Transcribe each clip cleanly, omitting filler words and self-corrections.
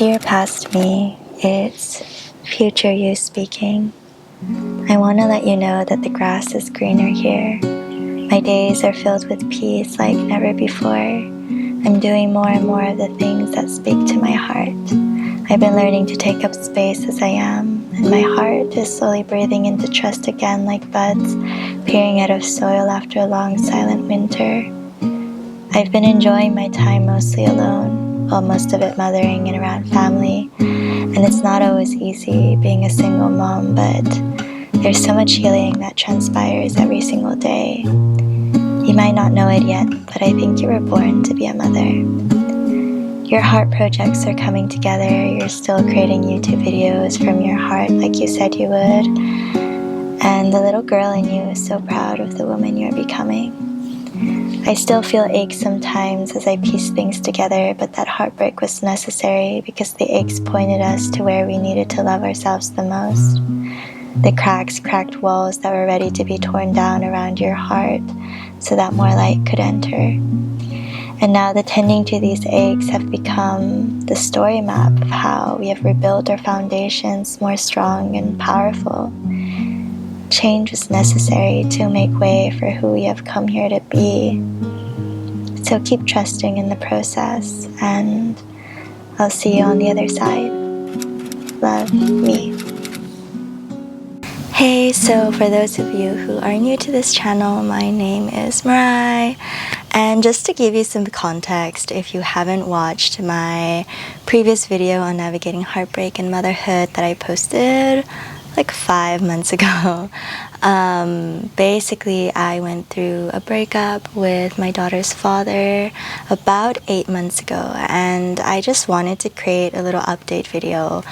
Dear past me, it's future you speaking. I want to let you know that the grass is greener here. My days are filled with peace like never before. I'm doing more and more of the things that speak to my heart. I've been learning to take up space as I am, and my heart is slowly breathing into trust again like buds peering out of soil after a long silent winter. I've been enjoying my time mostly alone, while most of it mothering and around family. And it's not always easy being a single mom, but there's so much healing that transpires every single day. You might not know it yet, but I think you were born to be a mother. Your heart projects are coming together. You're still creating YouTube videos from your heart like you said you would. And the little girl in you is so proud of the woman you're becoming. I still feel aches sometimes as I piece things together, but that heartbreak was necessary because the aches pointed us to where we needed to love ourselves the most. The cracks cracked walls that were ready to be torn down around your heart so that more light could enter. And now the tending to these aches have become the story map of how we have rebuilt our foundations more strong and powerful. Change was necessary to make way for who we have come here to be. So keep trusting in the process, and I'll see you on the other side. Love, me. Hey, so for those of you who are new to this channel, my name is Mariah. And just to give you some context, if you haven't watched my previous video on navigating heartbreak and motherhood that I posted like 5 months ago, basically I went through a breakup with my daughter's father about 8 months ago, and I just wanted to create a little update video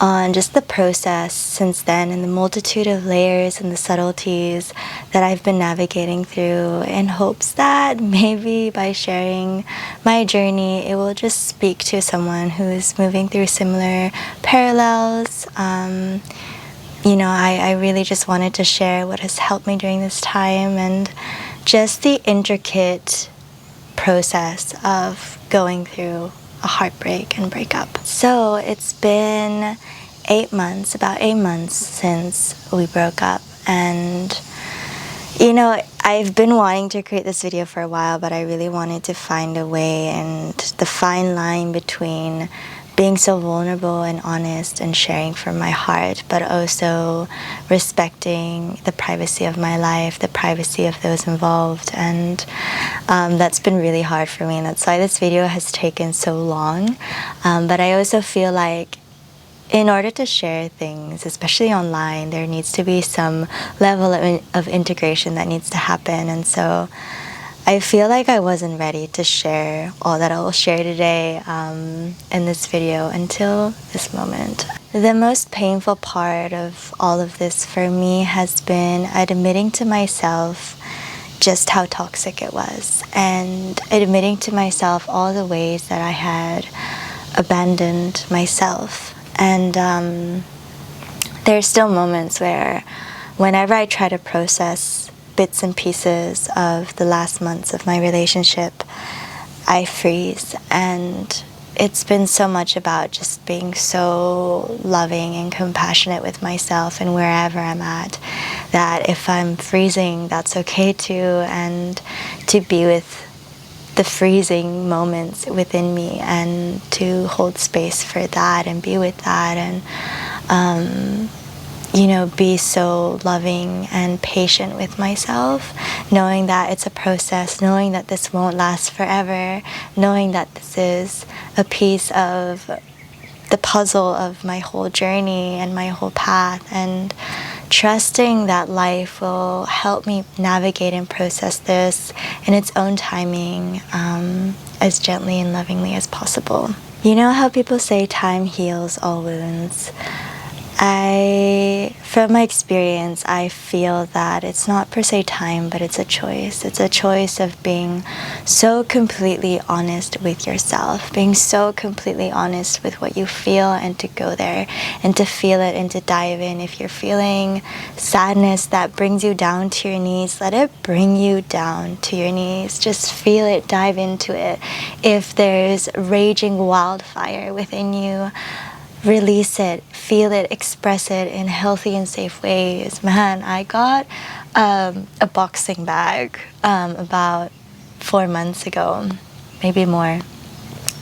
on just the process since then and the multitude of layers and the subtleties that I've been navigating through, in hopes that maybe by sharing my journey it will just speak to someone who is moving through similar parallels. I really just wanted to share what has helped me during this time and just the intricate process of going through a heartbreak and breakup. So it's been about 8 months since we broke up, and I've been wanting to create this video for a while, but I really wanted to find a way and the fine line between being so vulnerable and honest and sharing from my heart, but also respecting the privacy of my life, the privacy of those involved. And that's been really hard for me, and that's why this video has taken so long. But I also feel like in order to share things, especially online, there needs to be some level of integration that needs to happen. And so I feel like I wasn't ready to share all that I will share today in this video until this moment. The most painful part of all of this for me has been admitting to myself just how toxic it was, and admitting to myself all the ways that I had abandoned myself. And there's still moments where whenever I try to process bits and pieces of the last months of my relationship, I freeze. And it's been so much about just being so loving and compassionate with myself and wherever I'm at, that if I'm freezing, that's okay too, and to be with the freezing moments within me and to hold space for that and be with that, and be so loving and patient with myself, knowing that it's a process, knowing that this won't last forever, knowing that this is a piece of the puzzle of my whole journey and my whole path, and trusting that life will help me navigate and process this in its own timing, as gently and lovingly as possible. You know how people say time heals all wounds? From my experience, I feel that it's not per se time, but it's a choice. It's a choice of being so completely honest with yourself, being so completely honest with what you feel, and to go there and to feel it and to dive in. If you're feeling sadness that brings you down to your knees, let it bring you down to your knees. Just feel it, dive into it. If there's raging wildfire within you, release it, feel it, express it in healthy and safe ways. Man, I got a boxing bag about 4 months ago, maybe more,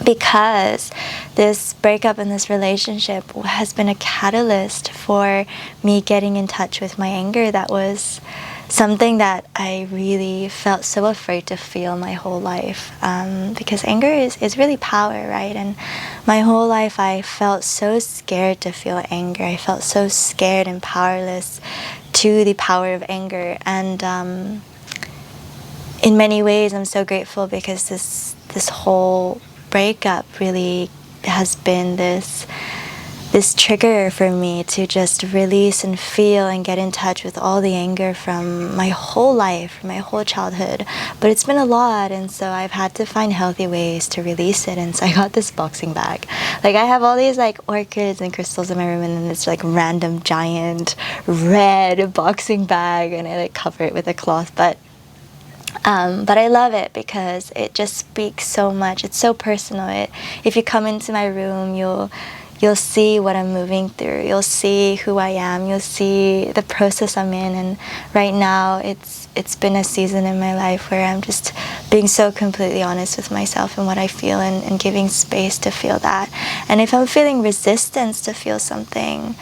because this breakup in this relationship has been a catalyst for me getting in touch with my anger. That was something that I really felt so afraid to feel my whole life, because anger is really power, right? And my whole life I felt so scared to feel anger. I felt so scared and powerless to the power of anger. And in many ways I'm so grateful, because this whole breakup really has been this trigger for me to just release and feel and get in touch with all the anger from my whole life, from my whole childhood. But it's been a lot, and so I've had to find healthy ways to release it. And so I got this boxing bag. Like, I have all these like orchids and crystals in my room, and then this like random giant red boxing bag, and I like cover it with a cloth. But I love it because it just speaks so much. It's so personal. If you come into my room, you'll see what I'm moving through. You'll see who I am. You'll see the process I'm in. And right now, it's been a season in my life where I'm just being so completely honest with myself and what I feel, and giving space to feel that. And if I'm feeling resistance to feel something,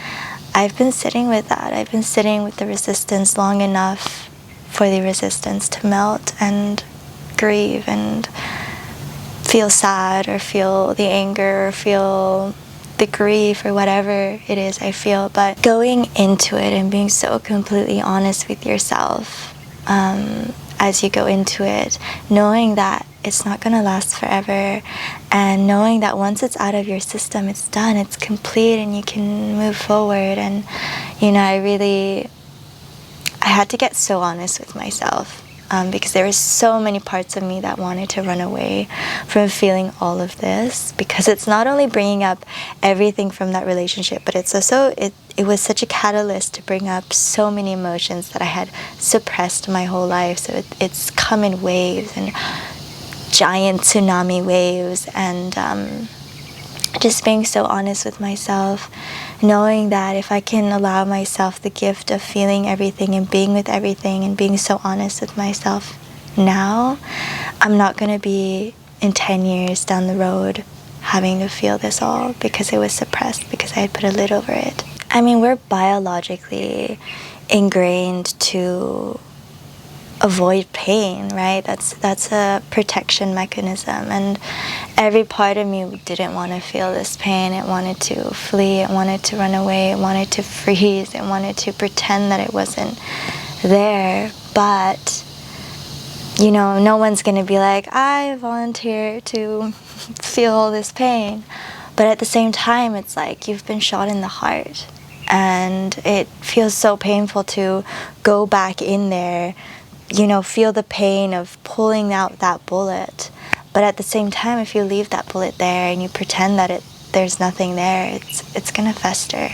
I've been sitting with that. I've been sitting with the resistance long enough for the resistance to melt and grieve and feel sad, or feel the anger, or feel the grief, or whatever it is I feel. But going into it and being so completely honest with yourself as you go into it, knowing that it's not going to last forever, and knowing that once it's out of your system, it's done, it's complete, and you can move forward. And I had to get so honest with myself, because there were so many parts of me that wanted to run away from feeling all of this, because it's not only bringing up everything from that relationship, but it's also, it was such a catalyst to bring up so many emotions that I had suppressed my whole life. So it's come in waves, and giant tsunami waves. And just being so honest with myself, knowing that if I can allow myself the gift of feeling everything and being with everything and being so honest with myself now, I'm not going to be in 10 years down the road having to feel this all because it was suppressed, because I had put a lid over it. I mean, we're biologically ingrained to avoid pain, right? That's a protection mechanism, and every part of me didn't want to feel this pain. It wanted to flee, it wanted to run away, it wanted to freeze, it wanted to pretend that it wasn't there. But no one's gonna be like, I volunteer to feel all this pain. But at the same time, it's like you've been shot in the heart, and it feels so painful to go back in there, feel the pain of pulling out that bullet. But at the same time, if you leave that bullet there and you pretend that there's nothing there, it's gonna fester,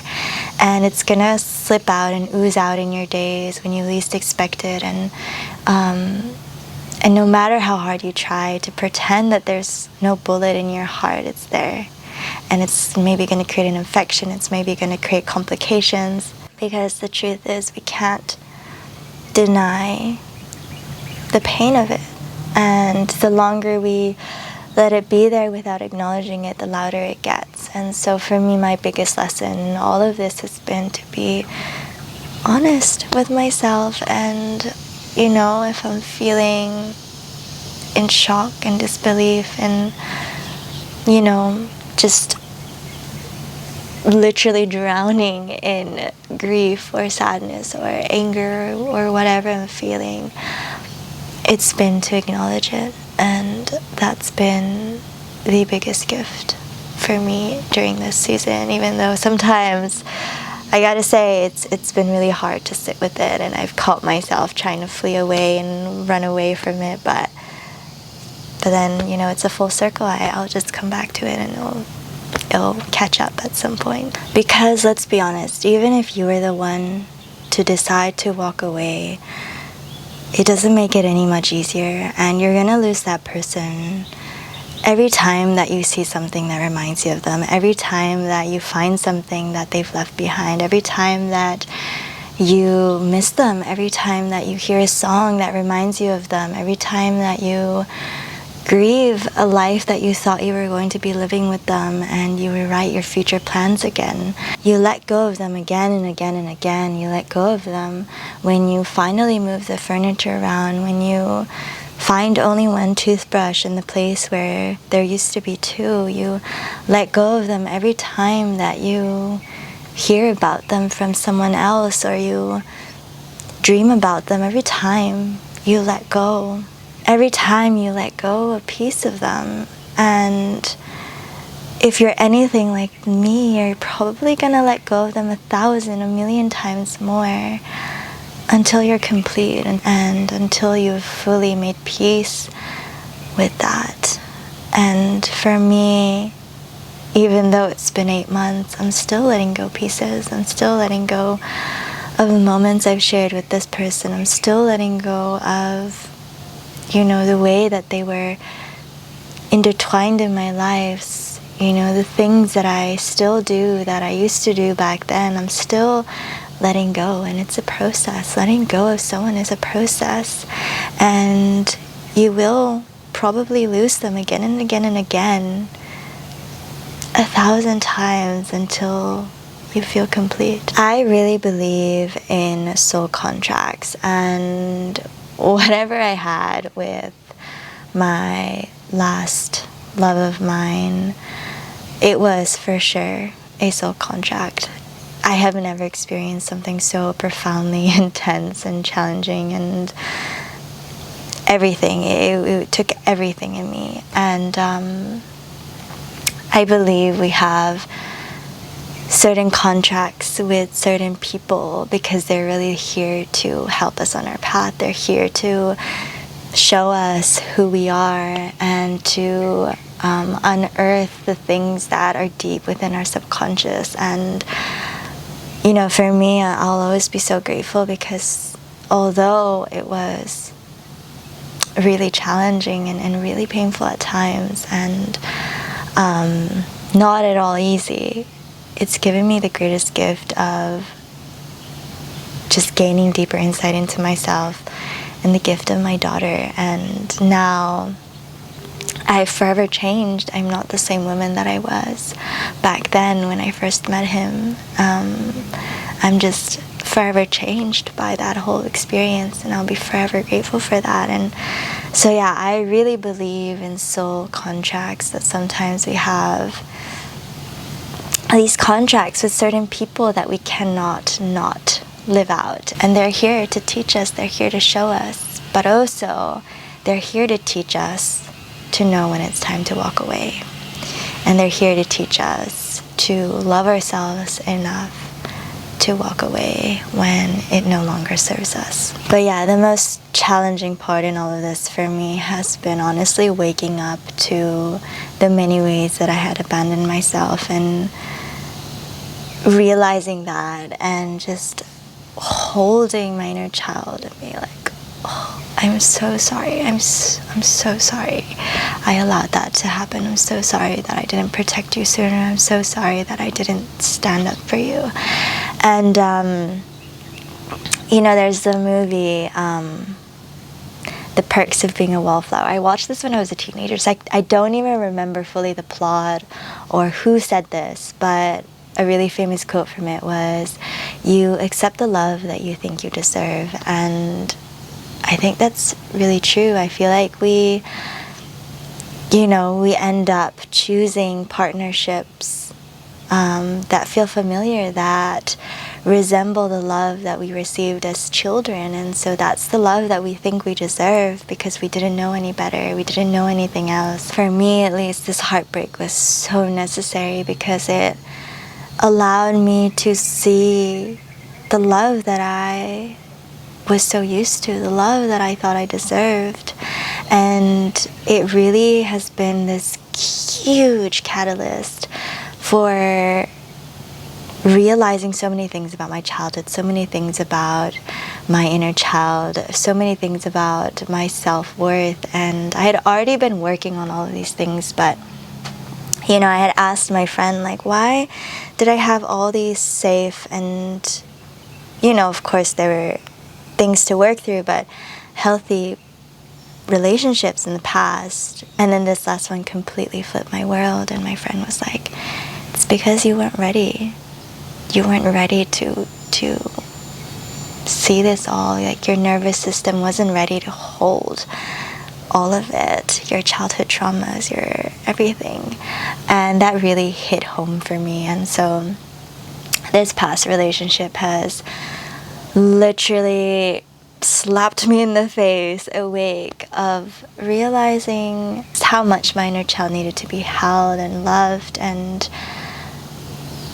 and it's gonna slip out and ooze out in your days when you least expect it. And no matter how hard you try to pretend that there's no bullet in your heart, it's there, and it's maybe gonna create an infection. It's maybe gonna create complications, because the truth is we can't deny the pain of it. And the longer we let it be there without acknowledging it, the louder it gets. And so for me, my biggest lesson in all of this has been to be honest with myself. And, if I'm feeling in shock and disbelief and, just literally drowning in grief or sadness or anger or whatever I'm feeling, it's been to acknowledge it. And that's been the biggest gift for me during this season, even though sometimes I gotta say, it's been really hard to sit with it, and I've caught myself trying to flee away and run away from it, but then, you know, it's a full circle. I'll just come back to it, and it'll catch up at some point. Because let's be honest, even if you were the one to decide to walk away, it doesn't make it any much easier, and you're gonna lose that person every time that you see something that reminds you of them, every time that you find something that they've left behind, every time that you miss them, every time that you hear a song that reminds you of them, every time that you grieve a life that you thought you were going to be living with them, and you rewrite your future plans again. You let go of them again and again and again. You let go of them when you finally move the furniture around, when you find only one toothbrush in the place where there used to be two. You let go of them every time that you hear about them from someone else, or you dream about them. Every time you let go. Every time you let go a piece of them. And if you're anything like me, you're probably gonna let go of them 1,000, a million times more, until you're complete, and until you've fully made peace with that. And for me, even though it's been 8 months, I'm still letting go pieces. I'm still letting go of the moments I've shared with this person. I'm still letting go of, you know, the way that they were intertwined in my lives. You know, the things that I still do that I used to do back then, I'm still letting go, and it's a process. Letting go of someone is a process, and you will probably lose them again and again and again, 1,000 times, until you feel complete. I really believe in soul contracts, and whatever I had with my last love of mine, it was for sure a soul contract. I have never experienced something so profoundly intense and challenging, and everything. It took everything in me. And I believe we have certain contracts with certain people because they're really here to help us on our path. They're here to show us who we are, and to unearth the things that are deep within our subconscious. And you know, for me, I'll always be so grateful, because although it was really challenging and really painful at times, and not at all easy, it's given me the greatest gift of just gaining deeper insight into myself, and the gift of my daughter. And now I've forever changed. I'm not the same woman that I was back then when I first met him. I'm just forever changed by that whole experience, and I'll be forever grateful for that. And so yeah, I really believe in soul contracts, that sometimes we have these contracts with certain people that we cannot not live out. And they're here to teach us, they're here to show us, but also they're here to teach us to know when it's time to walk away. And they're here to teach us to love ourselves enough to walk away when it no longer serves us. But yeah, the most challenging part in all of this for me has been honestly waking up to the many ways that I had abandoned myself, and realizing that, and just holding my inner child and being like, oh, I'm so sorry. I'm so sorry I allowed that to happen. I'm so sorry that I didn't protect you sooner. I'm so sorry that I didn't stand up for you. And you know, there's the movie The Perks of Being a Wallflower. I watched this when I was a teenager, so I don't even remember fully the plot or who said this, but a really famous quote from it was, "You accept the love that you think you deserve." And I think that's really true. I feel like we end up choosing partnerships that feel familiar, that resemble the love that we received as children. And so that's the love that we think we deserve, because we didn't know any better. We didn't know anything else. For me, at least, this heartbreak was so necessary, because it allowed me to see the love that I was so used to, the love that I thought I deserved. And it really has been this huge catalyst for realizing so many things about my childhood, so many things about my inner child, so many things about my self-worth. And I had already been working on all of these things, but I had asked my friend, like, why did I have all these safe and, of course there were things to work through, but healthy relationships in the past, and then this last one completely flipped my world. And my friend was like, it's because you weren't ready. You weren't ready to see this all. Like, your nervous system wasn't ready to hold all of it, your childhood traumas, your everything. And that really hit home for me. And so this past relationship has literally slapped me in the face awake of realizing how much my inner child needed to be held and loved and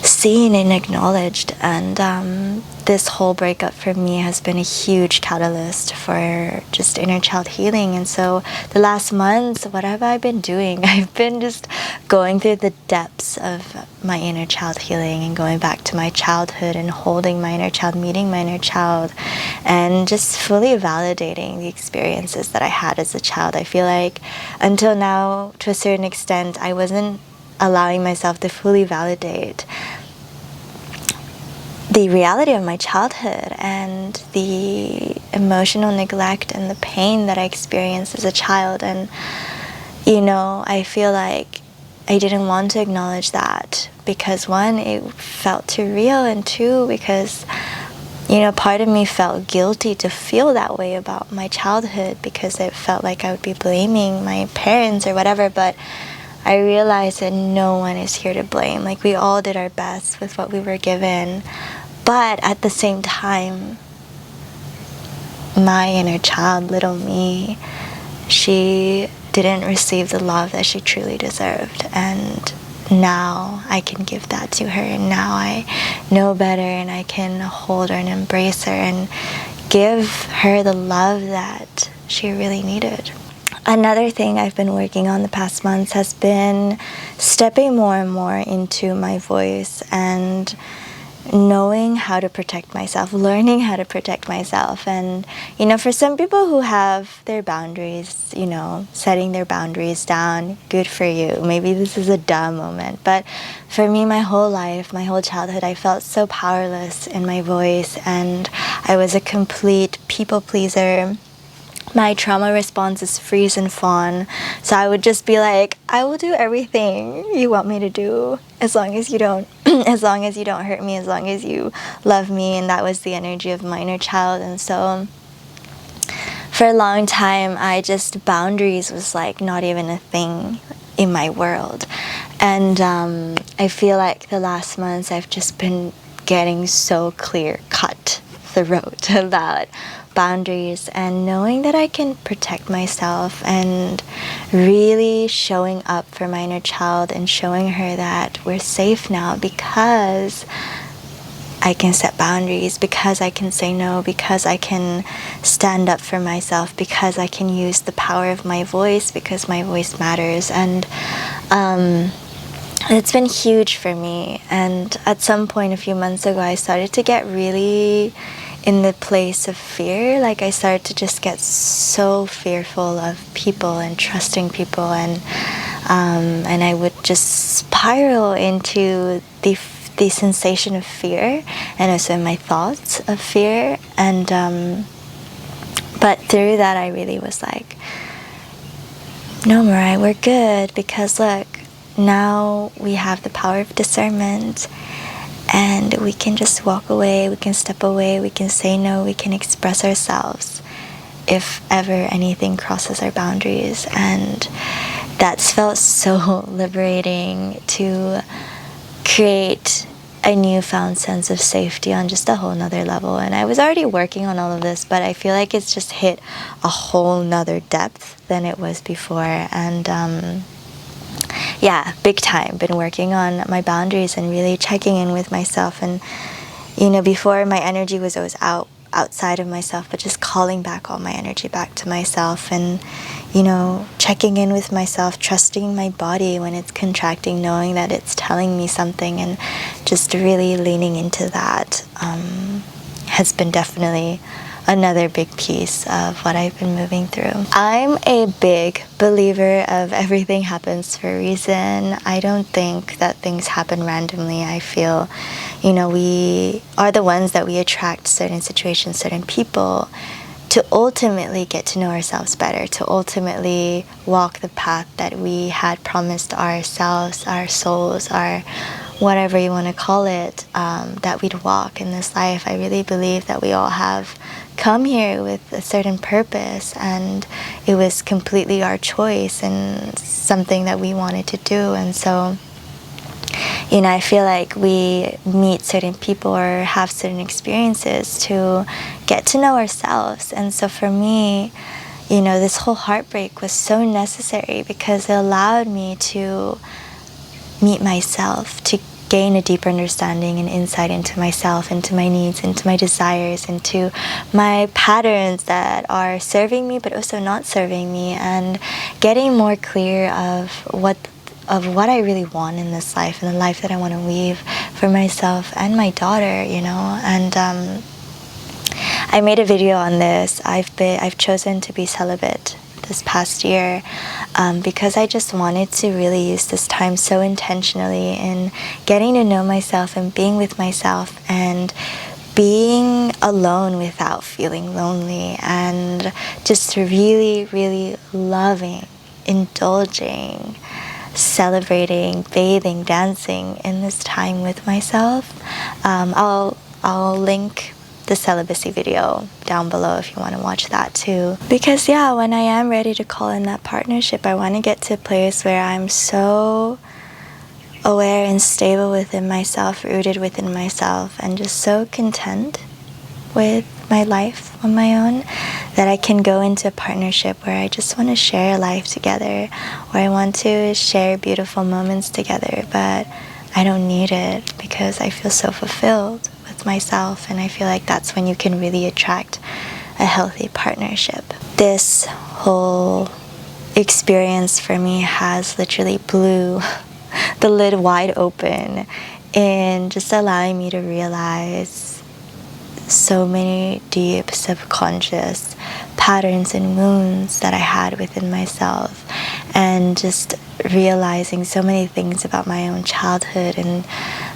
seen and acknowledged. And this whole breakup for me has been a huge catalyst for just inner child healing. And so the last months, what have I been doing? I've been just going through the depths of my inner child healing and going back to my childhood and holding my inner child, meeting my inner child, and just fully validating the experiences that I had as a child. I feel like until now, to a certain extent, I wasn't allowing myself to fully validate the reality of my childhood and the emotional neglect and the pain that I experienced as a child. And I feel like I didn't want to acknowledge that because, one, it felt too real, and two, because part of me felt guilty to feel that way about my childhood because it felt like I would be blaming my parents or whatever. But I realized that no one is here to blame. Like, we all did our best with what we were given. But at the same time, my inner child, little me, she didn't receive the love that she truly deserved. And now I can give that to her. And now I know better, and I can hold her and embrace her and give her the love that she really needed. Another thing I've been working on the past months has been stepping more and more into my voice and knowing how to protect myself, learning how to protect myself. And, for some people who have their boundaries, setting their boundaries down, good for you. Maybe this is a dumb moment. But for me, my whole life, my whole childhood, I felt so powerless in my voice, and I was a complete people pleaser. My trauma response is freeze and fawn. So I would just be like, I will do everything you want me to do as long as you don't as long as you don't hurt me, as long as you love me. And that was the energy of my inner child. And so for a long time, boundaries was like not even a thing in my world. And I feel like the last months I've just been getting so clear cut throat about boundaries and knowing that I can protect myself and really showing up for my inner child and showing her that we're safe now because I can set boundaries, because I can say no, because I can stand up for myself, because I can use the power of my voice, because my voice matters. And it's been huge for me. And at some point a few months ago, I started to get really in the place of fear. Like, I started to just get so fearful of people and trusting people, and I would just spiral into the sensation of fear, and also my thoughts of fear. And but through that, I really was like, no, Mariah, we're good, because look, now we have the power of discernment. And we can just walk away, we can step away, we can say no, we can express ourselves if ever anything crosses our boundaries. And that's felt so liberating to create a newfound sense of safety on just a whole nother level. And I was already working on all of this, but I feel like it's just hit a whole nother depth than it was before. And yeah, big time, been working on my boundaries and really checking in with myself. And, you know, before my energy was always outside of myself, but just calling back all my energy back to myself and, you know, checking in with myself, trusting my body when it's contracting, knowing that it's telling me something, and just really leaning into that has been definitely another big piece of what I've been moving through. I'm a big believer of everything happens for a reason. I don't think that things happen randomly. I feel, you know, we are the ones that we attract certain situations, certain people, to ultimately get to know ourselves better, to ultimately walk the path that we had promised ourselves, our souls, our whatever you want to call it, that we'd walk in this life. I really believe that we all have come here with a certain purpose, and it was completely our choice and something that we wanted to do. And so, you know, I feel like we meet certain people or have certain experiences to get to know ourselves. And so for me, you know, this whole heartbreak was so necessary because it allowed me to meet myself, to gain a deeper understanding and insight into myself, into my needs, into my desires, into my patterns that are serving me but also not serving me, and getting more clear of what I really want in this life and the life that I want to weave for myself and my daughter, you know. And I made a video on this. I've chosen to be celibate this past year because I just wanted to really use this time so intentionally in getting to know myself and being with myself and being alone without feeling lonely, and just really, really loving, indulging, celebrating, bathing, dancing in this time with myself. I'll link the celibacy video down below if you want to watch that too. Because yeah, when I am ready to call in that partnership, I want to get to a place where I'm so aware and stable within myself, rooted within myself, and just so content with my life on my own that I can go into a partnership where I just want to share life together, where I want to share beautiful moments together, but I don't need it because I feel so fulfilled with myself. And I feel like that's when you can really attract a healthy partnership. This whole experience for me has literally blew the lid wide open in just allowing me to realize so many deep subconscious patterns and wounds that I had within myself, and just realizing so many things about my own childhood and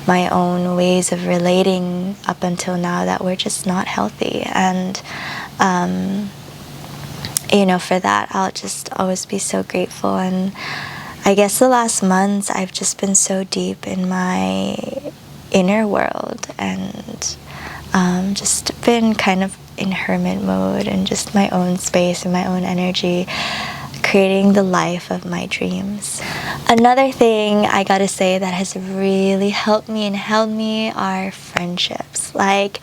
my own ways of relating up until now that were just not healthy. And you know, for that I'll just always be so grateful. And I guess the last months I've just been so deep in my inner world and just been kind of in hermit mode and just my own space and my own energy, creating the life of my dreams. Another thing I gotta say that has really helped me and held me are friendships. Like,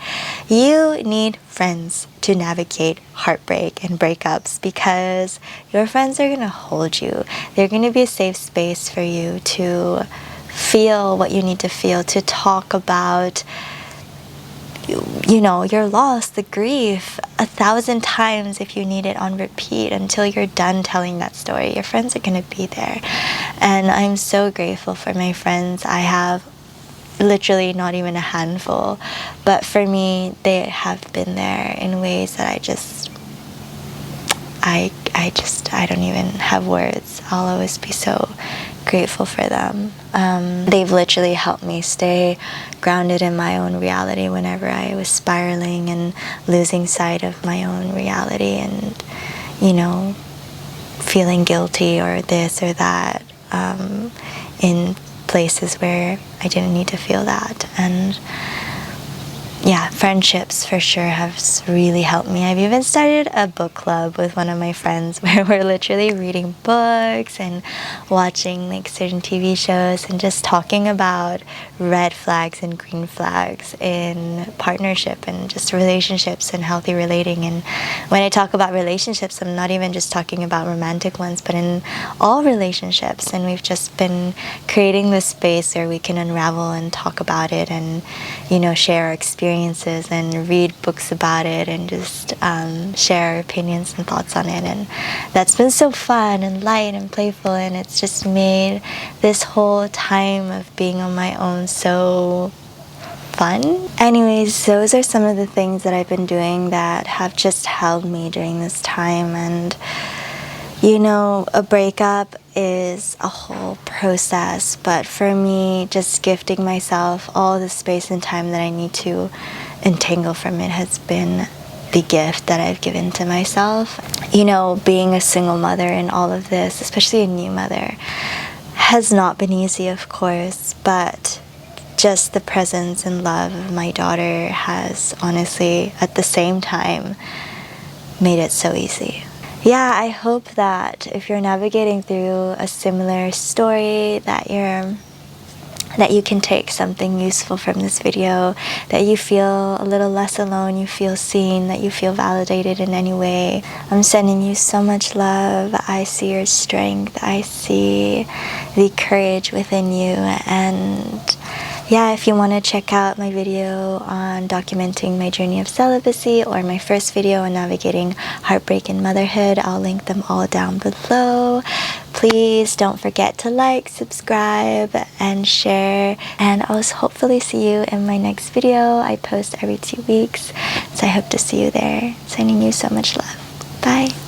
you need friends to navigate heartbreak and breakups, because your friends are gonna hold you. They're gonna be a safe space for you to feel what you need to feel, to talk about, you know, your loss, the grief, 1,000 times if you need it on repeat until you're done telling that story. Your friends are going to be there. And I'm so grateful for my friends. I have literally not even a handful, but for me, they have been there in ways that I don't even have words. I'll always be so grateful for them. They've literally helped me stay grounded in my own reality whenever I was spiraling and losing sight of my own reality and, you know, feeling guilty or this or that in places where I didn't need to feel that. And yeah, friendships for sure have really helped me. I've even started a book club with one of my friends where we're literally reading books and watching like certain TV shows and just talking about red flags and green flags in partnership and just relationships and healthy relating. And when I talk about relationships, I'm not even just talking about romantic ones, but in all relationships. And we've just been creating this space where we can unravel and talk about it and, you know, share our experiences and read books about it and just share our opinions and thoughts on it. And that's been so fun and light and playful, and it's just made this whole time of being on my own so fun. Anyways, those are some of the things that I've been doing that have just held me during this time. And you know, a breakup is a whole process, but for me, just gifting myself all the space and time that I need to untangle from it has been the gift that I've given to myself. You know, being a single mother in all of this, especially a new mother, has not been easy, of course, but just the presence and love of my daughter has honestly, at the same time, made it so easy. Yeah, I hope that if you're navigating through a similar story, that you can take something useful from this video, that you feel a little less alone, you feel seen, that you feel validated in any way. I'm sending you so much love. I see your strength. I see the courage within you. And yeah, if you want to check out my video on documenting my journey of celibacy or my first video on navigating heartbreak and motherhood, I'll link them all down below. Please don't forget to like, subscribe, and share. And I'll hopefully see you in my next video. I post every 2 weeks, so I hope to see you there. Sending you so much love. Bye.